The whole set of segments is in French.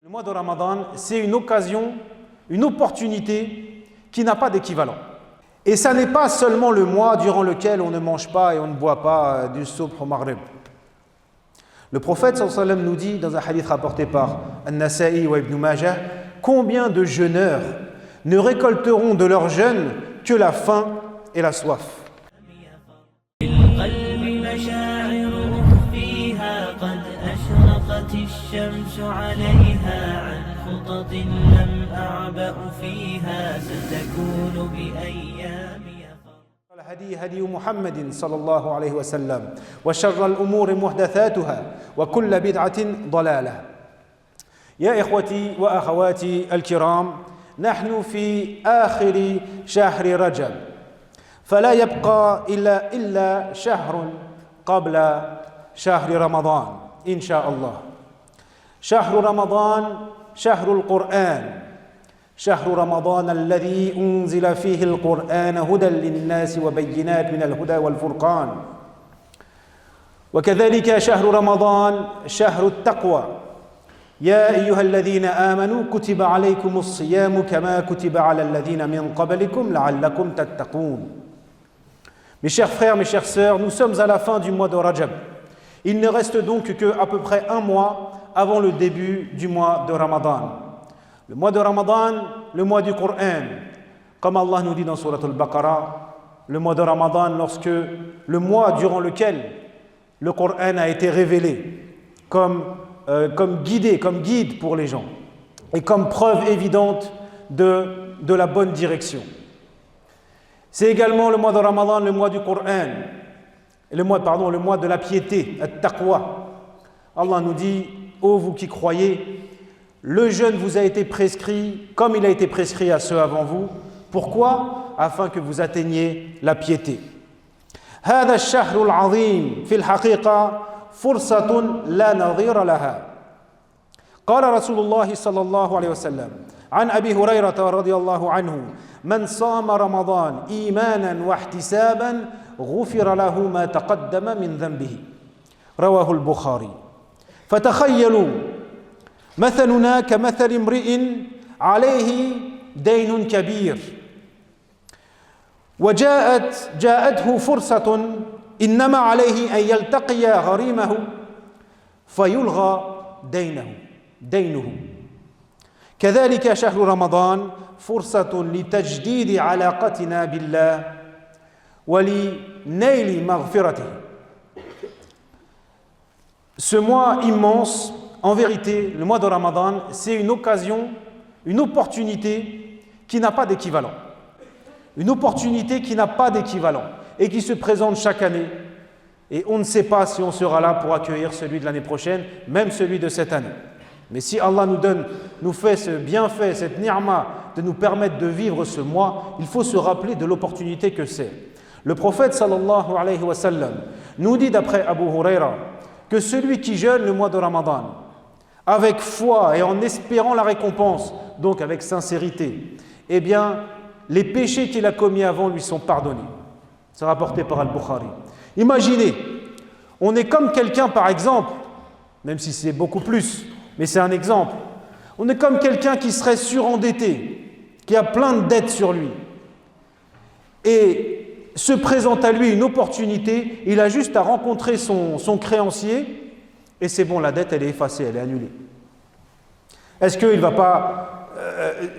Le mois de Ramadan, c'est une occasion, une opportunité qui n'a pas d'équivalent. Et ça n'est pas seulement le mois durant lequel on ne mange pas et on ne boit pas du subh au maghrib. Le prophète sallallahu alayhi wa sallam nous dit dans un hadith rapporté par An-Nasa'i wa Ibn Majah, combien de jeûneurs ne récolteront de leur jeûne que la faim et la soif. الشمس عليها عن خطط لم أعبأ فيها ستكون بأيام الهدي هدي محمد صلى الله عليه وسلم وشر الأمور محدثاتها وكل بدعة ضلالة. يا إخوتي وأخواتي الكرام، نحن في آخر شهر رجب، فلا يبقى إلا شهر قبل شهر رمضان إن شاء الله. شهر رمضان شهر القرآن، شهر رمضان الذي أنزل فيه القرآن هدى للناس وبينات من الهدى والفرقان. وكذلك شهر رمضان شهر التقوى. يا أيها الذين آمنوا كتب عليكم الصيام كما كتب على الذين من قبلكم لعلكم تتقون. Mes chers frères, mes chères sœurs, nous sommes à la fin du mois de Rajab. Il ne reste donc qu'à peu près un mois avant le début du mois de Ramadan. Le mois de Ramadan, le mois du Coran. Comme Allah nous dit dans Surat Al-Baqarah, le mois de Ramadan, lorsque le mois durant lequel le Coran a été révélé comme guide pour les gens et comme preuve évidente de la bonne direction. C'est également le mois de Ramadan, le mois du Coran, le mois de la piété, at-taqwa. Allah nous dit, ô vous qui croyez, le jeûne vous a été prescrit comme il a été prescrit à ceux avant vous. Pourquoi ? Afin que vous atteigniez la piété. هذا الشهر العظيم في الحقيقة فرصة لا نظير لها. قال رسول الله صلى الله عليه وسلم عن أبي هريرة رضي الله عنه من صام رمضان إيمانا واحتسابا غفر له ما تقدم من ذنبه. رواه البخاري. فتخيلوا مثلنا كمثل امرئ عليه دين كبير وجاءته فرصة إنما عليه أن يلتقي غريمه فيلغى دينه. كذلك شهر رمضان فرصة لتجديد علاقتنا بالله ولنيل مغفرته. Ce mois immense, en vérité, le mois de Ramadan, c'est une occasion, une opportunité qui n'a pas d'équivalent. Une opportunité qui n'a pas d'équivalent et qui se présente chaque année. Et on ne sait pas si on sera là pour accueillir celui de l'année prochaine, même celui de cette année. Mais si Allah nous fait ce bienfait, cette ni'ma, de nous permettre de vivre ce mois, il faut se rappeler de l'opportunité que c'est. Le prophète sallallahu alayhi wa sallam nous dit d'après Abu Huraira que celui qui jeûne le mois de Ramadan avec foi et en espérant la récompense, donc avec sincérité, eh bien, les péchés qu'il a commis avant lui sont pardonnés. C'est rapporté par Al-Bukhari. Imaginez, on est comme quelqu'un par exemple, même si c'est beaucoup plus, mais c'est un exemple, on est comme quelqu'un qui serait surendetté, qui a plein de dettes sur lui. Et se présente à lui une opportunité, il a juste à rencontrer son créancier et c'est bon, la dette elle est effacée, elle est annulée. Est-ce qu'il ne va pas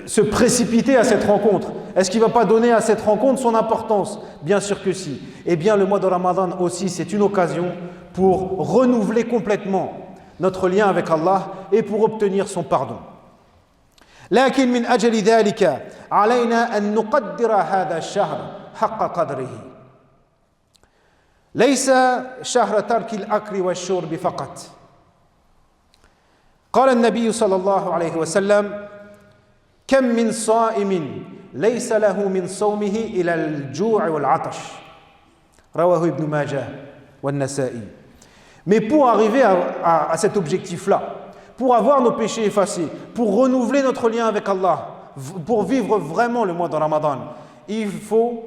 se précipiter à cette rencontre? Est-ce qu'il ne va pas donner à cette rencontre son importance? Bien sûr que si. Eh bien le mois de Ramadan aussi c'est une occasion pour renouveler complètement notre lien avec Allah et pour obtenir son pardon. لكن من أجل ذلك علينا أن نقدر هذا الشهر حق قدره. ليس شهر ترك الأكل والشرب فقط. قال النبي صلى الله عليه وسلم كم من صائم ليس له من صومه إلى الجوع والعطش. رواه ابن ماجه والنسائي. Mais pour arriver à cet objectif-là, pour avoir nos péchés effacés, pour renouveler notre lien avec Allah, pour vivre vraiment le mois de Ramadan, il faut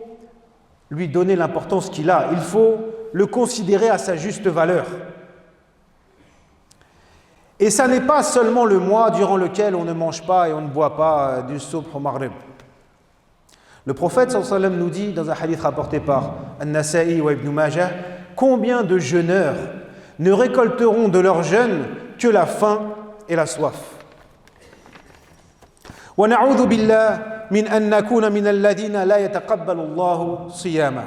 lui donner l'importance qu'il a, il faut le considérer à sa juste valeur. Et ça n'est pas seulement le mois durant lequel on ne mange pas et on ne boit pas du subh au maghrib. Le prophète sallallahu alayhi wa sallam nous dit dans un hadith rapporté par An-Nasa'i ou Ibn Majah, combien de jeûneurs ne récolteront de leur jeûne que la faim et la soif. وَنَعُوذُ بِاللَّهِ مِنْ أَنْ نَكُونَ مِنَ الَّذِينَ لَا يَتَقَبَّلُ اللَّهُ صِيَامَهُ.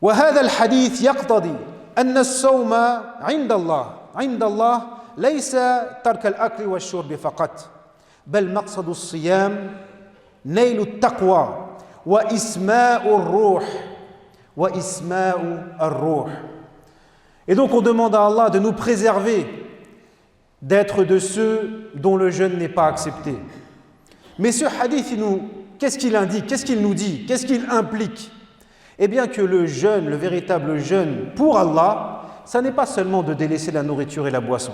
وهذا الحديث يقتضي أن الصوم عند الله ليس ترك الأكل والشرب فقط بل مقصد الصيام نيل التقوى وإسماء الروح. Et donc on demande à Allah de nous préserver d'être de ceux dont le jeûne n'est pas accepté. Mais ce hadith, qu'est-ce qu'il indique, qu'est-ce qu'il nous dit, qu'est-ce qu'il implique? Eh bien que le jeûne, le véritable jeûne pour Allah, ça n'est pas seulement de délaisser la nourriture et la boisson.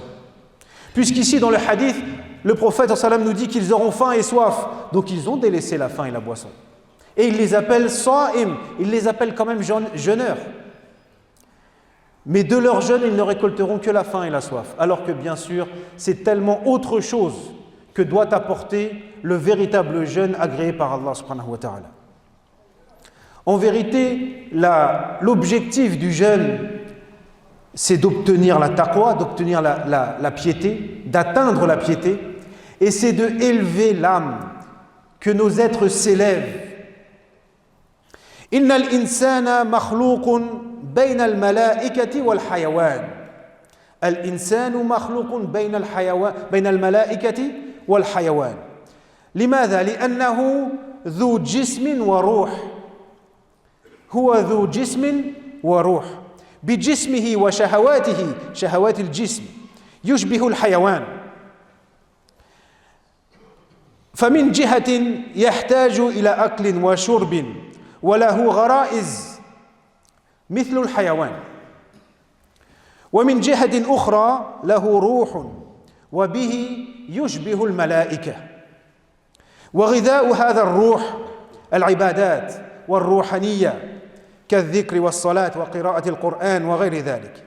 Puisqu'ici dans le hadith, le prophète sallallahu alayhi wa sallam nous dit qu'ils auront faim et soif, donc ils ont délaissé la faim et la boisson. Et il les appelle sa'im, il les appelle quand même jeûneurs. Mais de leur jeûne, ils ne récolteront que la faim et la soif. Alors que bien sûr, c'est tellement autre chose que doit apporter le véritable jeûne agréé par Allah subhanahu wa ta'ala. En vérité, l'objectif du jeûne, c'est d'obtenir la taqwa, d'obtenir la piété, d'atteindre la piété, et c'est de élever l'âme, que nos êtres s'élèvent. Inna al-insana makhlouqun bayna al-malaikati wal-hayawan. Al-insanu makhlouqun bayna al-malaikati wal-hayawan. لماذا؟ لأنه ذو جسم وروح. هو ذو جسم وروح. بجسمه وشهواته شهوات الجسم يشبه الحيوان. فمن جهة يحتاج إلى أكل وشرب وله غرائز مثل الحيوان، ومن جهة أخرى له روح وبه يشبه الملائكة. وغذاء هذا الروح العبادات والروحانية كالذكر والصلاة وقراءة القرآن وغير ذلك.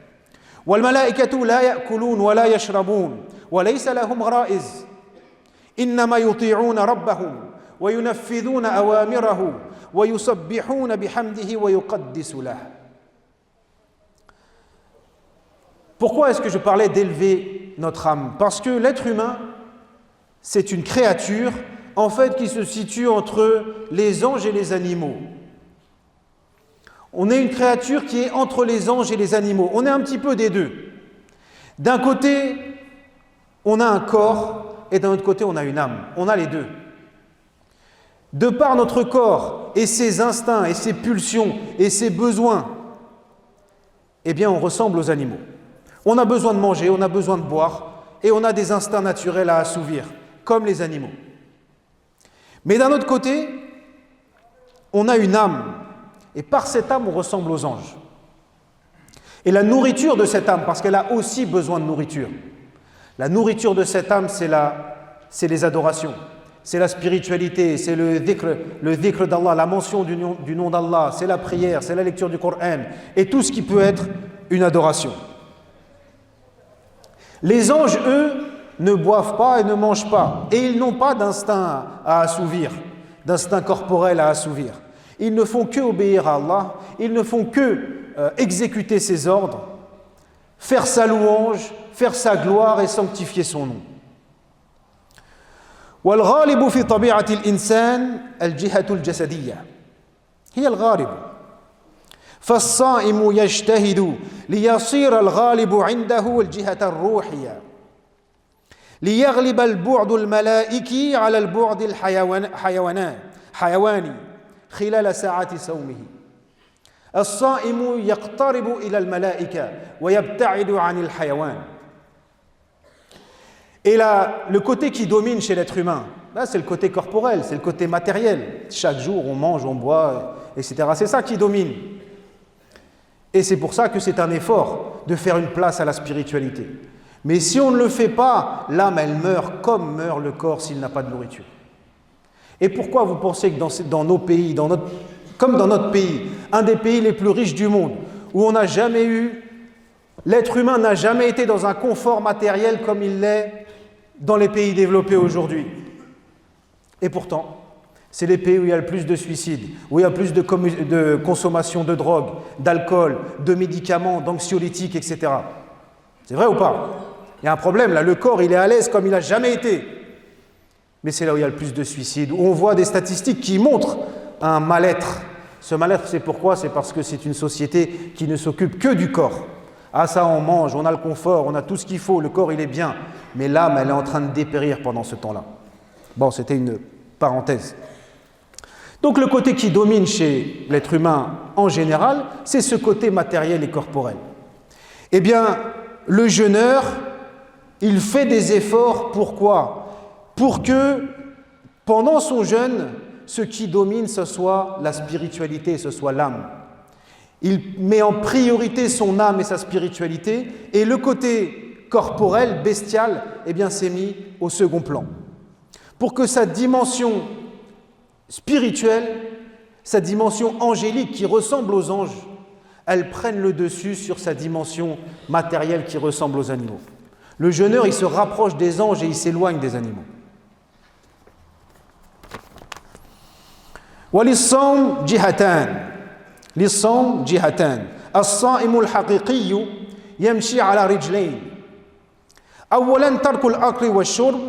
والملائكة لا يأكلون ولا يشربون وليس لهم غرائز، إنما يطيعون ربهم وينفذون أوامره ويسبحون بحمده ويقدس له. Pourquoi est-ce que je parlais d'élever notre âme? Parce que l'être humain, c'est une créature en fait qui se situe entre les anges et les animaux. On est une créature qui est entre les anges et les animaux. On est un petit peu des deux. D'un côté, on a un corps et d'un autre côté, on a une âme. On a les deux. De par notre corps et ses instincts et ses pulsions et ses besoins, eh bien, on ressemble aux animaux. On a besoin de manger, on a besoin de boire et on a des instincts naturels à assouvir, comme les animaux. Mais d'un autre côté, on a une âme. Et par cette âme, on ressemble aux anges. Et la nourriture de cette âme, parce qu'elle a aussi besoin de nourriture, la nourriture de cette âme, c'est les adorations, c'est la spiritualité, c'est le dhikr d'Allah, la mention du nom d'Allah, c'est la prière, c'est la lecture du Coran, et tout ce qui peut être une adoration. Les anges, eux, ne boivent pas et ne mangent pas, et ils n'ont pas d'instinct à assouvir, d'instinct corporel à assouvir. Ils ne font que obéir à Allah, ils ne font que exécuter ses ordres, faire sa louange, faire sa gloire et sanctifier son nom. والغالب في طبيعة الإنسان الجهة الجسدية هي الغالب، فالصائم يجتهد ليصير الغالب عنده الجهة الروحية، ليغلب البعد الملائكي على البعد الحيواني خلال ساعات صومه. الصائم يقترب إلى الملائكة ويبتعد عن الحيوان. Et là, le côté qui domine chez l'être humain, là, c'est le côté corporel, c'est le côté matériel. Chaque jour, on mange, on boit, etc. C'est ça qui domine. Et c'est pour ça que c'est un effort de faire une place à la spiritualité. Mais si on ne le fait pas, l'âme, elle meurt comme meurt le corps s'il n'a pas de nourriture. Et pourquoi vous pensez que dans nos pays, comme dans notre pays, un des pays les plus riches du monde, où on n'a jamais eu L'être humain n'a jamais été dans un confort matériel comme il l'est dans les pays développés aujourd'hui. Et pourtant, c'est les pays où il y a le plus de suicides, où il y a plus de consommation de drogue, d'alcool, de médicaments, d'anxiolytiques, etc. C'est vrai ou pas? Il y a un problème là, le corps il est à l'aise comme il n'a jamais été. Mais c'est là où il y a le plus de suicides, où on voit des statistiques qui montrent un mal-être. Ce mal-être, c'est pourquoi? C'est parce que c'est une société qui ne s'occupe que du corps. Ah ça, on mange, on a le confort, on a tout ce qu'il faut, le corps il est bien. Mais l'âme, elle est en train de dépérir pendant ce temps-là. Bon, c'était une parenthèse. Donc le côté qui domine chez l'être humain en général, c'est ce côté matériel et corporel. Eh bien, le jeûneur, il fait des efforts, pourquoi? Pour que, pendant son jeûne, ce qui domine, ce soit la spiritualité, ce soit l'âme. Il met en priorité son âme et sa spiritualité, et le côté corporel, bestial, eh bien, c'est mis au second plan. Pour que sa dimension spirituelle, sa dimension angélique qui ressemble aux anges, elle prenne le dessus sur sa dimension matérielle qui ressemble aux animaux. Le jeûneur, il se rapproche des anges et il s'éloigne des animaux. وَلِلصَّوْمِ جِهَتَانِ للصوم جهتان الصائم الحقيقي يمشي على رجلين أولا ترك الأكل والشرب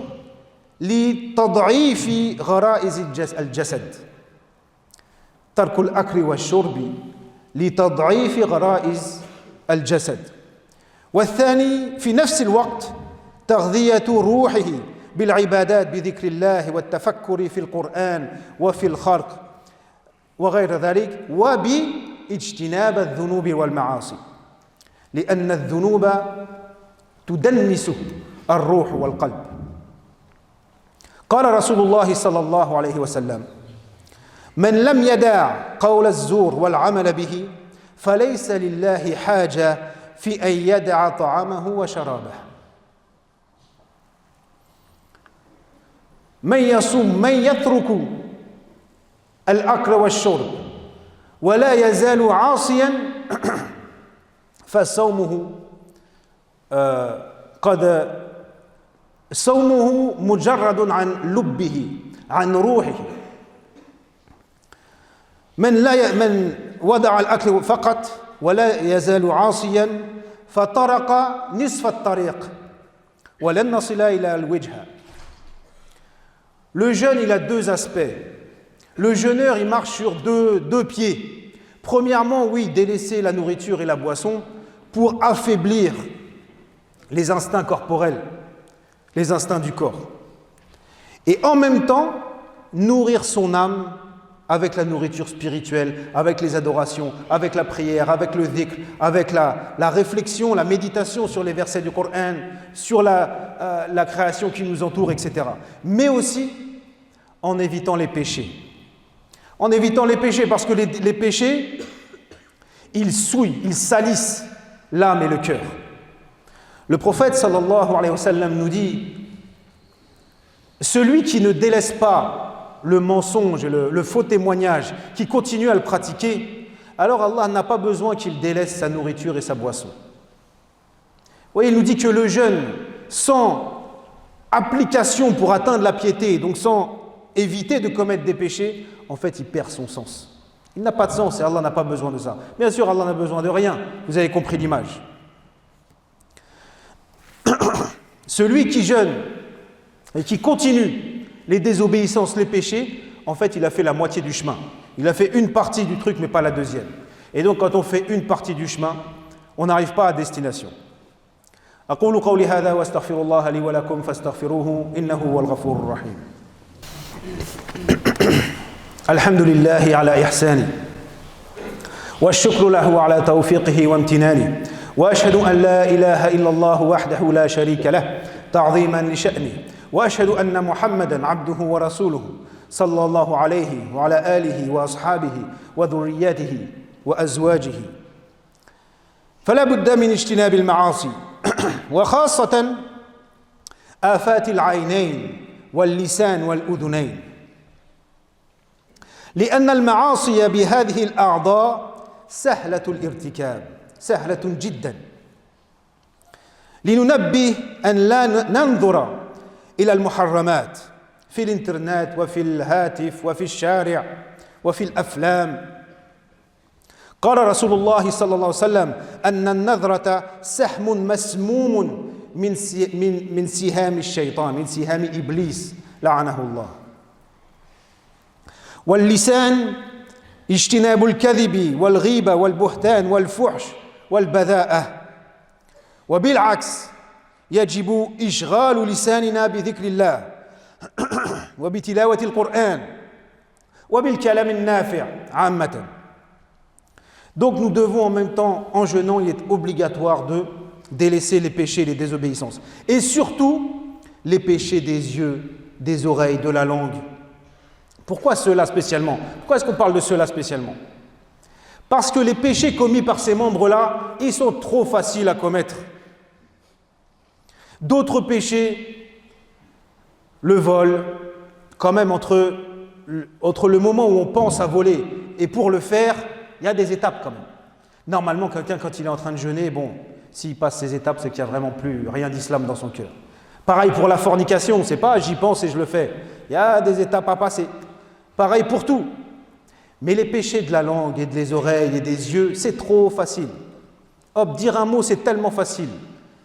لتضعيف غرائز الجسد ترك الأكل والشرب لتضعيف غرائز الجسد والثاني في نفس الوقت تغذية روحه بالعبادات بذكر الله والتفكر في القرآن وفي الخلق وغير ذلك وباجتناب الذنوب والمعاصي لأن الذنوب تدنس الروح والقلب قال رسول الله صلى الله عليه وسلم من لم يدع قول الزور والعمل به فليس لله حاجة في أن يدع طعامه وشرابه من يصوم من يترك الأكل والشرب ولا يزال عاصيا فصومه صومه مجرد عن لبه عن روحه من وضع الأكل فقط ولا يزال عاصيا فطرق نصف الطريق ولن نصل إلى الوجهة. Le jeûne, il a deux aspects. Le jeûneur, il marche sur deux pieds. Premièrement, oui, délaisser la nourriture et la boisson pour affaiblir les instincts corporels, les instincts du corps. Et en même temps, nourrir son âme avec la nourriture spirituelle, avec les adorations, avec la prière, avec le dhikr, avec la réflexion, la méditation sur les versets du Coran, sur la création qui nous entoure, etc. Mais aussi en évitant les péchés. En évitant les péchés, parce que les péchés, ils souillent, ils salissent l'âme et le cœur. Le prophète sallallahu alayhi wa sallam nous dit: celui qui ne délaisse pas le mensonge et le faux témoignage, qui continue à le pratiquer, alors Allah n'a pas besoin qu'il délaisse sa nourriture et sa boisson. Vous voyez, il nous dit que le jeûne, sans application pour atteindre la piété, donc sans éviter de commettre des péchés, en fait, il perd son sens. Il n'a pas de sens et Allah n'a pas besoin de ça. Bien sûr, Allah n'a besoin de rien. Vous avez compris l'image. Celui qui jeûne et qui continue les désobéissances, les péchés, en fait, il a fait la moitié du chemin. Il a fait une partie du truc, mais pas la deuxième. Et donc, quand on fait une partie du chemin, on n'arrive pas à destination. أقول قولي هذا وأستغفر الله لي ولكم فاستغفروه إنه هو الغفور الرحيم. الحمد لله على إحسانه والشكر له على توفيقه وامتنانه وأشهد أن لا إله إلا الله وحده لا شريك له تعظيما لشأنه وأشهد أن محمدًا عبده ورسوله صلى الله عليه وعلى آله وأصحابه وذرياته وأزواجه فلا بد من اجتناب المعاصي وخاصة آفات العينين واللسان والأذنين لأن المعاصي بهذه الأعضاء سهلة الارتكاب سهلة جدا لننبه أن لا ننظر إلى المحرمات في الإنترنت وفي الهاتف وفي الشارع وفي الأفلام. قال رسول الله صلى الله عليه وسلم أن النظرة سهم مسموم من سهام الشيطان، من سهام إبليس لعنه الله. واللسان اجتناب الكذب والغيبة والبهتان والفحش والبذاءة. وبالعكس يجب إشغال لساننا بذكر الله وبتلاوة القرآن وبالكلام النافع عامة. Donc nous devons en même temps, en jeûnant, il est obligatoire de délaisser les péchés, les désobéissances. Et surtout, les péchés des yeux, des oreilles, de la langue. Pourquoi ceux-là spécialement? Pourquoi est-ce qu'on parle de ceux-là spécialement? Parce que les péchés commis par ces membres-là, ils sont trop faciles à commettre. D'autres péchés, le vol, quand même entre le moment où on pense à voler et pour le faire, il y a des étapes quand même. Normalement, quelqu'un, quand il est en train de jeûner, bon, s'il passe ces étapes, c'est qu'il n'y a vraiment plus rien d'islam dans son cœur. Pareil pour la fornication, c'est pas j'y pense et je le fais. Il y a des étapes à passer. Pareil pour tout. Mais les péchés de la langue et des oreilles et des yeux, c'est trop facile. Hop, dire un mot, c'est tellement facile.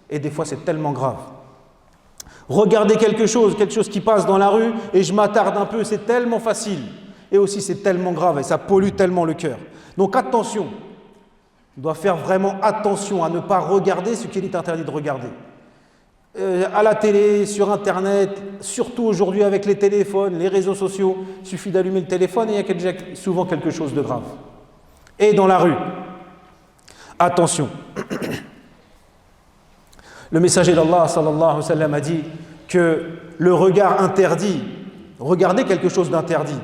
Et des fois, c'est tellement grave. Regarder quelque chose qui passe dans la rue, et je m'attarde un peu, c'est tellement facile. Et aussi, c'est tellement grave et ça pollue tellement le cœur. Donc attention, on doit faire vraiment attention à ne pas regarder ce qu'il est interdit de regarder. À la télé, sur Internet, surtout aujourd'hui avec les téléphones, les réseaux sociaux, il suffit d'allumer le téléphone et il y a souvent quelque chose de grave. Et dans la rue, attention. Le messager d'Allah, sallallahu alayhi wa sallam, a dit que le regard interdit, regarder quelque chose d'interdit,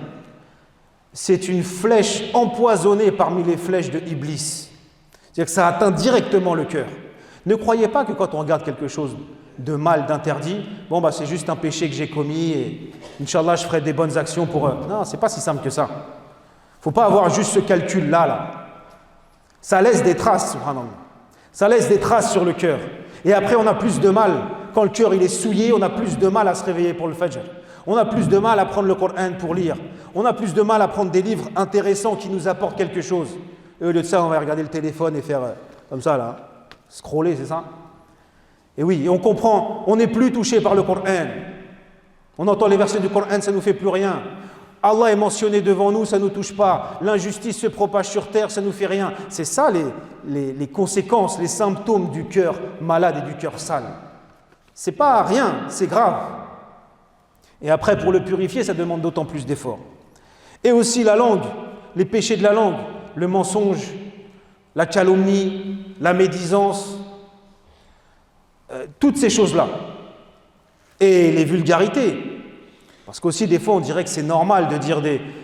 c'est une flèche empoisonnée parmi les flèches de Iblis. C'est-à-dire que ça atteint directement le cœur. Ne croyez pas que quand on regarde quelque chose de mal, d'interdit, bon c'est juste un péché que j'ai commis et Inch'Allah je ferai des bonnes actions pour eux. Non, c'est pas si simple que ça. Faut pas avoir juste ce calcul-là. Ça laisse des traces, subhanallah. Ça laisse des traces sur le cœur. Et après on a plus de mal, quand le cœur il est souillé, on a plus de mal à se réveiller pour le Fajr. On a plus de mal à prendre le Coran pour lire. On a plus de mal à prendre des livres intéressants qui nous apportent quelque chose. Et au lieu de ça, on va regarder le téléphone et faire comme ça, là. Scroller, c'est ça? Et oui, on comprend, on n'est plus touché par le Coran. On entend les versets du Coran, ça ne nous fait plus rien. Allah est mentionné devant nous, ça ne nous touche pas. L'injustice se propage sur terre, ça ne nous fait rien. C'est ça les conséquences, les symptômes du cœur malade et du cœur sale. C'est pas rien, c'est grave. Et après, pour le purifier, ça demande d'autant plus d'efforts. Et aussi la langue, les péchés de la langue, le mensonge, la calomnie, la médisance, toutes ces choses-là. Et les vulgarités. Parce qu'aussi, des fois, on dirait que c'est normal de dire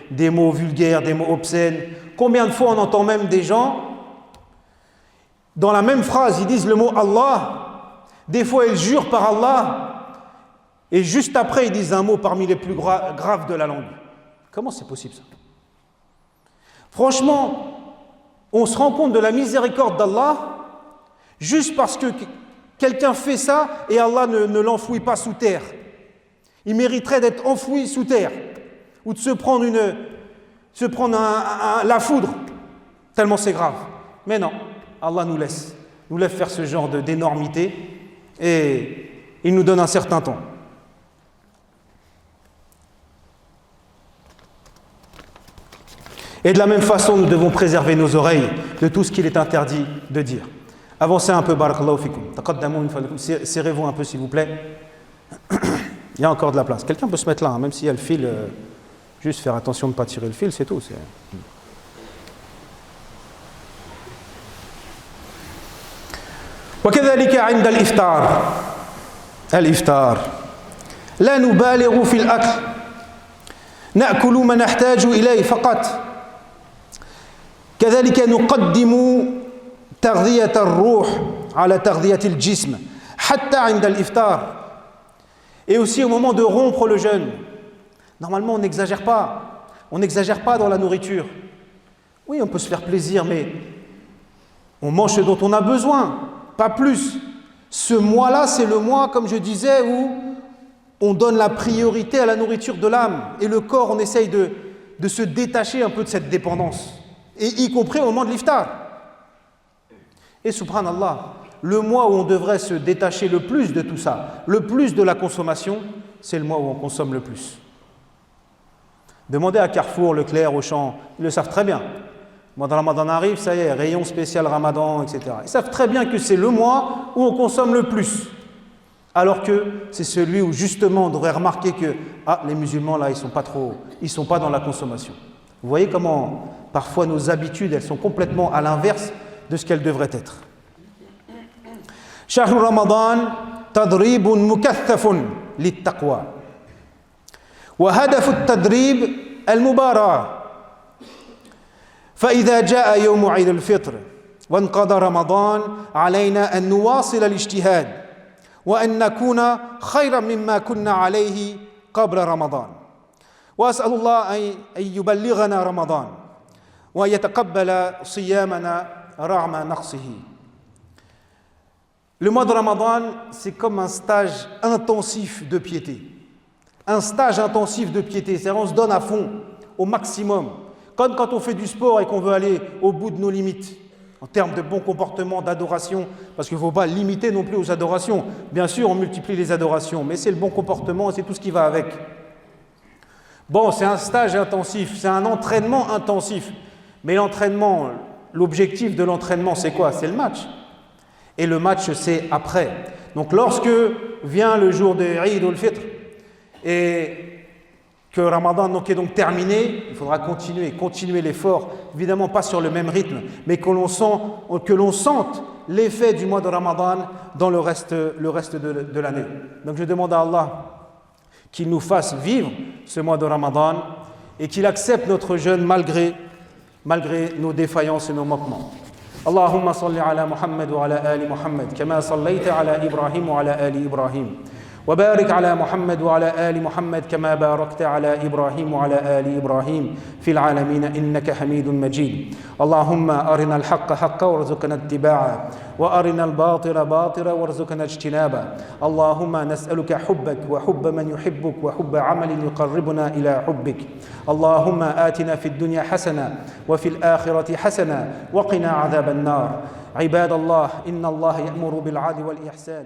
des mots vulgaires, des mots obscènes. Combien de fois on entend même des gens, dans la même phrase, ils disent le mot Allah. Des fois, ils jurent par Allah. Et juste après, ils disent un mot parmi les plus graves de la langue. Comment c'est possible ça? Franchement, on se rend compte de la miséricorde d'Allah juste parce que quelqu'un fait ça et Allah ne l'enfouit pas sous terre. Il mériterait d'être enfoui sous terre ou de se prendre la foudre, tellement c'est grave. Mais non, Allah nous laisse faire ce genre d'énormité et il nous donne un certain temps. Et de la même façon, nous devons préserver nos oreilles de tout ce qu'il est interdit de dire. Avancez un peu, barakallahu fikum. Serrez-vous un peu, s'il vous plaît. Il y a encore de la place. Quelqu'un peut se mettre là, même s'il y a le fil. Juste faire attention de ne pas tirer le fil, c'est tout. وكذلك عند الإفطار لا نبالغ في الأكل نأكل ما نحتاج إليه فقط كذلك نقدم تغذية الروح على تغذية الجسم حتى عند الإفطار. Et aussi au moment de rompre le jeûne, normalement on n'exagère pas. On n'exagère pas dans la nourriture. Oui, on peut se faire plaisir, mais on mange ce dont on a besoin, pas plus. Ce mois-là, c'est le mois, comme je disais, où on donne la priorité à la nourriture de l'âme. Et le corps, on essaye de se détacher un peu de cette dépendance. Et y compris au moment de l'iftar. Et subhanallah, le mois où on devrait se détacher le plus de tout ça, le plus de la consommation, c'est le mois où on consomme le plus. Demandez à Carrefour, Leclerc, Auchan, ils le savent très bien. Le mois de Ramadan arrive, ça y est, rayon spécial Ramadan, etc. Ils savent très bien que c'est le mois où on consomme le plus. Alors que c'est celui où justement on devrait remarquer que les musulmans là, ils sont pas dans la consommation. Vous voyez comment parfois nos habitudes, elles sont complètement à l'inverse de ce qu'elles devraient être. شهر رمضان تدريب مكثف للتقوى وهدف التدريب المباراة فإذا جاء يوم عيد الفطر وانقضى رمضان علينا أن نواصل الاجتهاد وأن نكون خيرا مما كنا عليه قبل رمضان وأسأل الله أن يبلغنا رمضان ويتقبل صيامنا رغم نقصه. Le mois de Ramadan, c'est comme un stage intensif de piété. Un stage intensif de piété, c'est-à-dire on se donne à fond, au maximum. Comme quand on fait du sport et qu'on veut aller au bout de nos limites, en termes de bon comportement, d'adoration, parce qu'il ne faut pas limiter non plus aux adorations. Bien sûr, on multiplie les adorations, mais c'est le bon comportement et c'est tout ce qui va avec. Bon, c'est un stage intensif, c'est un entraînement intensif. Mais l'entraînement, l'objectif de l'entraînement, c'est quoi? C'est le match. Et le match, c'est après. Donc lorsque vient le jour de Eid al-Fitr et que Ramadan est donc terminé, il faudra continuer l'effort, évidemment pas sur le même rythme, mais que l'on sente l'effet du mois de Ramadan dans le reste de l'année. Donc je demande à Allah qu'il nous fasse vivre ce mois de Ramadan et qu'il accepte notre jeûne malgré nos défaillances et nos manquements. اللهم صل على محمد وعلى آل محمد كما صليت على إبراهيم وعلى آل إبراهيم وبارك على محمد وعلى آل محمد كما باركت على إبراهيم وعلى آل إبراهيم في العالمين إنك حميد مجيد اللهم أرنا الحق حقا وارزقنا اتباعه وأرنا الباطل باطلا وارزقنا اجتنابه اللهم نسألك حبك وحب من يحبك وحب عمل يقربنا إلى حبك اللهم آتنا في الدنيا حسنة وفي الآخرة حسنة وقنا عذاب النار عباد الله إن الله يأمر بالعدل والإحسان